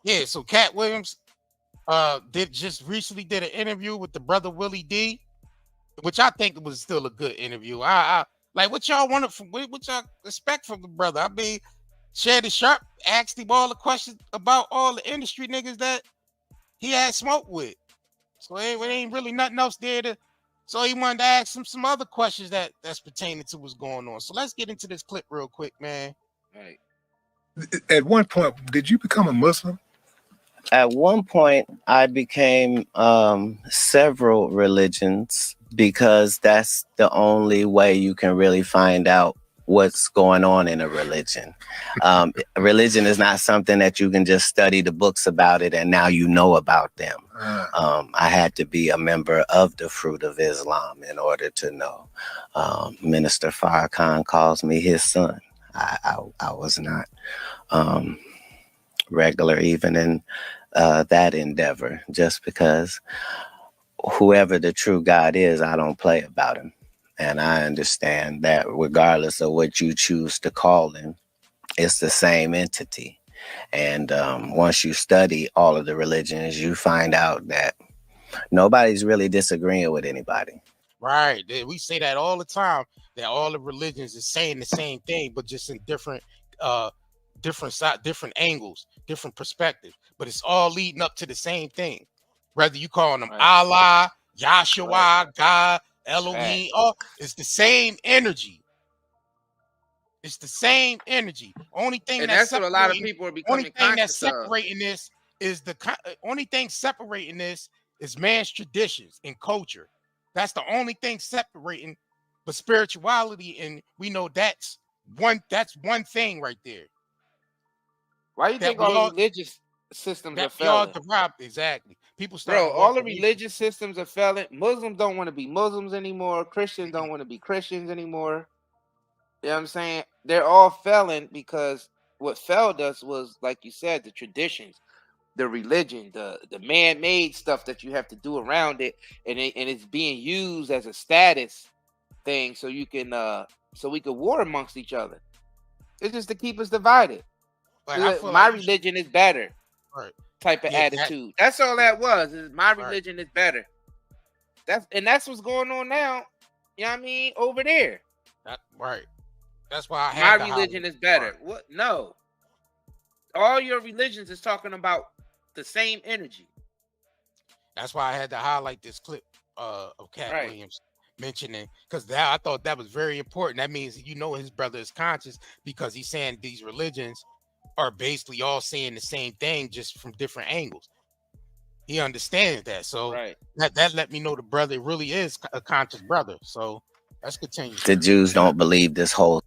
Yeah, so Katt Williams recently did an interview with the brother Willie D, which I think was still a good interview. I like what y'all wanted from what y'all expect from the brother. I mean, Shannon Sharp asked him all the questions about all the industry niggas that he had smoked with. So it ain't really nothing else there to. So he wanted to ask him some other questions that's pertaining to what's going on. So let's get into this clip real quick, man. Right. At one point, did you become a Muslim? At one point, I became several religions because that's the only way you can really find out what's going on in a religion. Religion is not something that you can just study the books about it and now you know about them. I had to be a member of the Fruit of Islam in order to know. Minister Farrakhan calls me his son. I was not regular even in that endeavor, just because whoever the true God is, I don't play about him. And I understand that regardless of what you choose to call him, it's the same entity. And once you study all of the religions, you find out that nobody's really disagreeing with anybody. Right. We say that all the time, that all the religions is saying the same thing, but just in different different angles, different perspectives. But it's all leading up to the same thing. Whether you calling them Allah, Yahshua, God, Elohim, it's the same energy. It's the same energy. Only thing and that's what a lot of people are becoming conscious of. Separating this is only thing separating this is man's traditions and culture. That's the only thing separating. But spirituality, and we know that's one thing right there. Why do you think all the religious systems are failing? Exactly. People start. Bro, all the religious systems are failing. Muslims don't want to be Muslims anymore. Christians don't want to be Christians anymore. You know what I'm saying? They're all failing because what failed us was, like you said, the traditions, the religion, the man-made stuff that you have to do around it, and it's being used as a status thing so you can so we could war amongst each other. It's just to keep us divided. Like, my religion is better, type of attitude. That's all that was. Is my religion is better. That's what's going on now. You know what I mean? Over there. That's why my religion is better. What? No. All your religions is talking about the same energy. That's why I had to highlight this clip of Katt Williams mentioning, because I thought that was very important. That means his brother is conscious, because he's saying these religions are basically all saying the same thing, just from different angles. He understands that, so that let me know the brother really is a conscious brother. So let's continue. The Jews don't believe this whole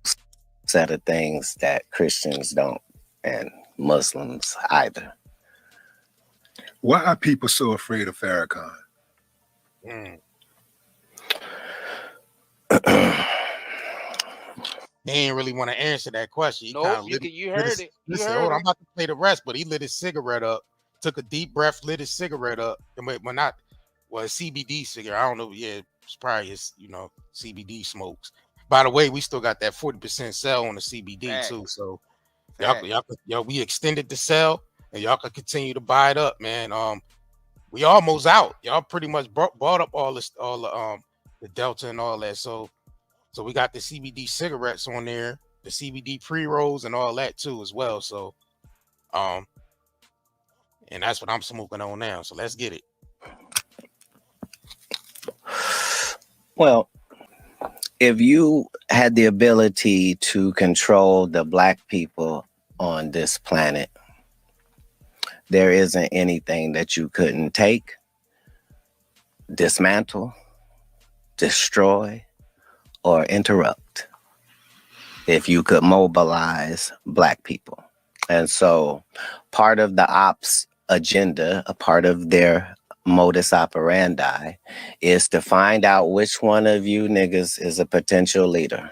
set of things that Christians don't, and Muslims either. Why are people so afraid of Farrakhan? They ain't really want to answer that question. You heard it. Listen, hold on, I'm about to play the rest, but he lit his cigarette up, took a deep breath, lit his cigarette up, and a CBD cigarette. I don't know. Yeah, it's probably his, CBD smokes. By the way, we still got that 40% sell on the CBD too. So y'all, we extended the sell, and y'all can continue to buy it up, man. We almost out. Y'all pretty much bought up all the Delta and all that. So we got the CBD cigarettes on there, the CBD pre-rolls and all that too as well. So, and that's what I'm smoking on now. So let's get it. Well, if you had the ability to control the black people on this planet, there isn't anything that you couldn't take, dismantle, destroy, or interrupt if you could mobilize black people. And so part of the ops agenda, a part of their modus operandi, is to find out which one of you niggas is a potential leader.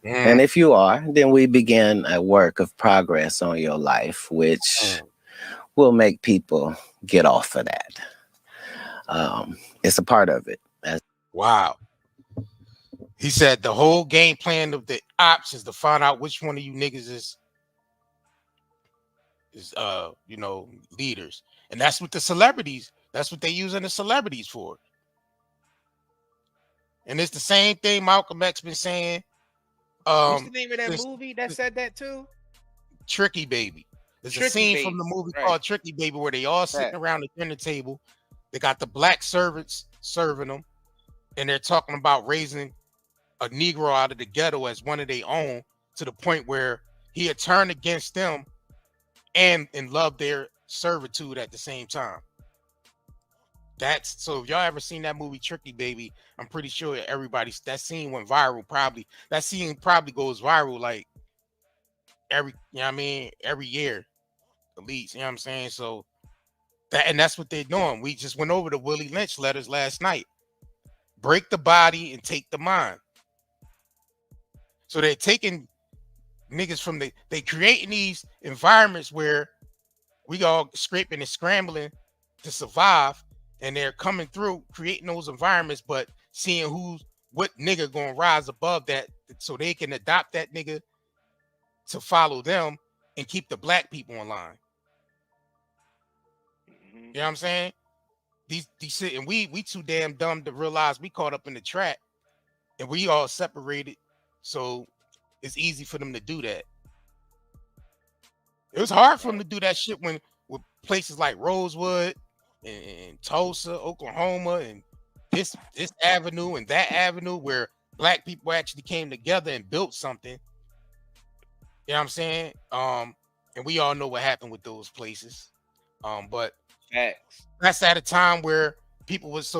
And if you are, then we begin a work of progress on your life, which will make people get off of that. It's a part of it. Wow. He said the whole game plan of the ops is to find out which one of you niggas leaders. And that's what the celebrities, that's what they using the celebrities for. And it's the same thing Malcolm X been saying. What's the name of that This, movie that this said that too? Tricky Baby. There's a Tricky scene Baby. from the movie Right. called Tricky Baby where they all sitting around the dinner table. They got the black servants serving them, and they're talking about raising a Negro out of the ghetto as one of their own, to the point where he had turned against them and loved their servitude at the same time. That's so if y'all ever seen that movie Tricky Baby, I'm pretty sure everybody's that scene went viral. That scene probably goes viral like every year at least, you know what I'm saying? So that's what they're doing. We just went over the Willie Lynch letters last night. Break the body and take the mind. So they're taking niggas from they creating these environments where we all scraping and scrambling to survive, and they're coming through creating those environments, but seeing what nigga gonna rise above that so they can adopt that nigga to follow them and keep the black people in line. You know what I'm saying? These and we too damn dumb to realize we caught up in the trap and we all separated, so it's easy for them to do that. It was hard for them to do that shit with places like Rosewood and Tulsa, Oklahoma, and this avenue and that avenue where black people actually came together and built something. You know what I'm saying? And we all know what happened with those places. But that's at a time where people was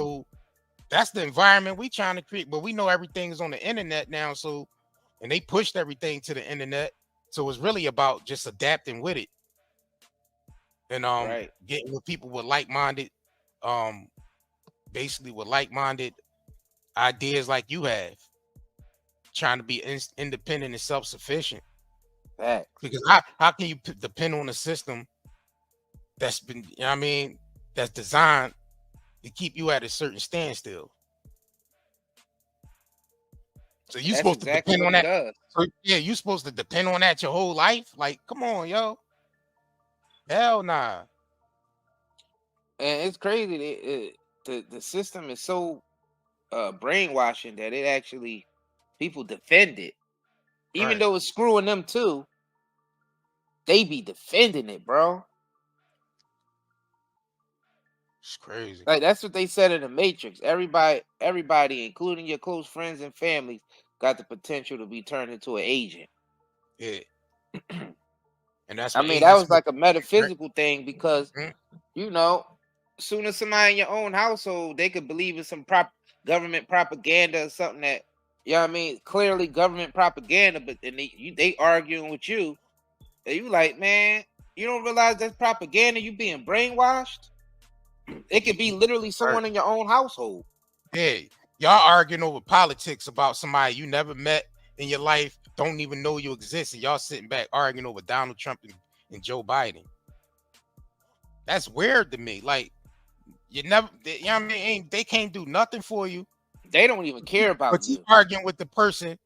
that's the environment we trying to create, but we know everything is on the internet now. So, and they pushed everything to the internet. So it's really about just adapting with it. And getting with people with like-minded, basically with like-minded ideas like you have, trying to be independent and self-sufficient. Because how can you depend on a system that's been, you know what I mean, that's designed to keep you at a certain standstill? So you're supposed to depend on that. So, yeah, you're supposed to depend on that your whole life. Like, come on, yo. Hell nah. And it's crazy. The system is so brainwashing that it actually people defend it, even though it's screwing them too. They be defending it, bro. It's crazy. Like that's what they said in the Matrix. Everybody, including your close friends and families, got the potential to be turned into an agent. Yeah. And that's I mean, that was like a metaphysical thing because you know, as soon as somebody in your own household, they could believe in some government propaganda or something that, you know what I mean, clearly government propaganda, but then they arguing with you. And you like, man, you don't realize that's propaganda, you being brainwashed? It could be literally someone in your own household. Yeah, y'all arguing over politics about somebody you never met in your life, don't even know you exist, and y'all sitting back arguing over Donald Trump and Joe Biden. That's weird to me. Like, you know what I mean? They can't do nothing for you. They don't even care about you. But you arguing with the person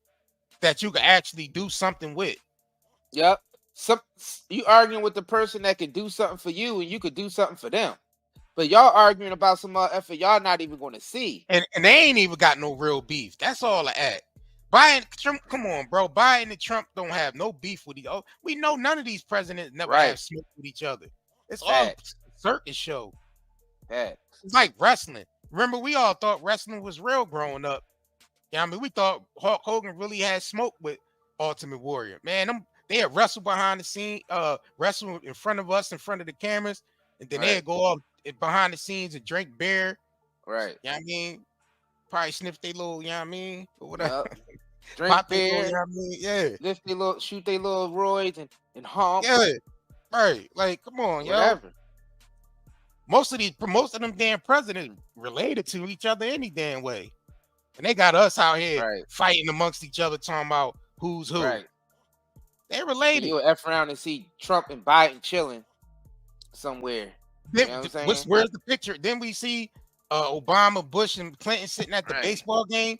that you can actually do something with. Yep. You arguing with the person that could do something for you and you could do something for them. But y'all arguing about some effort y'all not even going to see. And they ain't even got no real beef. That's all I add. Biden, Trump, come on, bro. Biden and Trump don't have no beef with each other. We know none of these presidents never have smoke with each other. It's all circus show. It's like wrestling. Remember, we all thought wrestling was real growing up. Yeah, I mean, we thought Hulk Hogan really had smoke with Ultimate Warrior. Man, they had wrestled behind the scene, wrestle in front of us, in front of the cameras, and then they'd go up behind the scenes and drink beer. Right. You know what I mean? Probably sniff their little, you know what I mean? Or whatever. Drink beer. You know what I mean? Yeah. Lift their little, shoot their little roids and honk. Yeah. Right. Like, come on, yo. Most of them damn presidents related to each other any damn way. And they got us out here fighting amongst each other, talking about who's who. Right. They related. You'll F around and see Trump and Biden chilling somewhere. You know what I'm saying? Where's the picture? Then we see Obama, Bush, and Clinton sitting at the baseball game,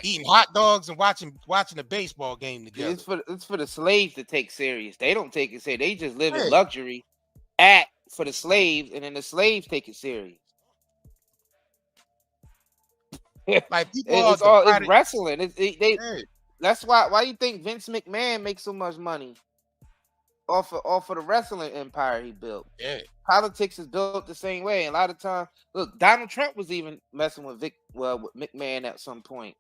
eating hot dogs and watching the baseball game together. It's for the slaves to take serious. They don't take it serious. They just live in luxury act for the slaves, and then the slaves take it serious. Like people are It's divided. wrestling. They Yeah, that's why you think Vince McMahon makes so much money off of the wrestling empire he built. yeah. Politics is built the same way. And a lot of times, look, Donald Trump was even messing with with McMahon at some point.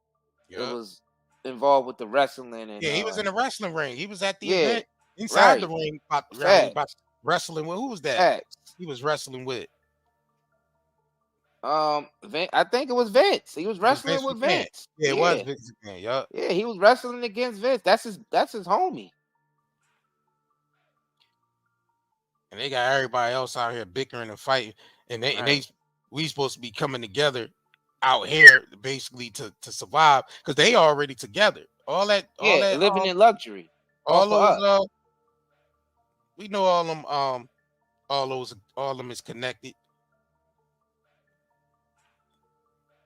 It Yeah. was involved with the wrestling and Yeah, he was in the wrestling ring. He was at the yeah, event inside the right. ring about Facts. wrestling with who was that? Facts. He was wrestling with. I think it was Vince. He was It was wrestling Vince with McMahon. Vince. Yeah, it was Vince McMahon. Yup. Yeah, he was wrestling against Vince. That's his homie. And they got everybody else out here bickering and fighting. And we supposed to be coming together out here basically to survive because they already together. All that living in luxury. all for those us. we know all them is connected.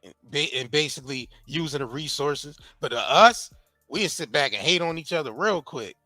And basically using the resources. But us, we sit back and hate on each other real quick.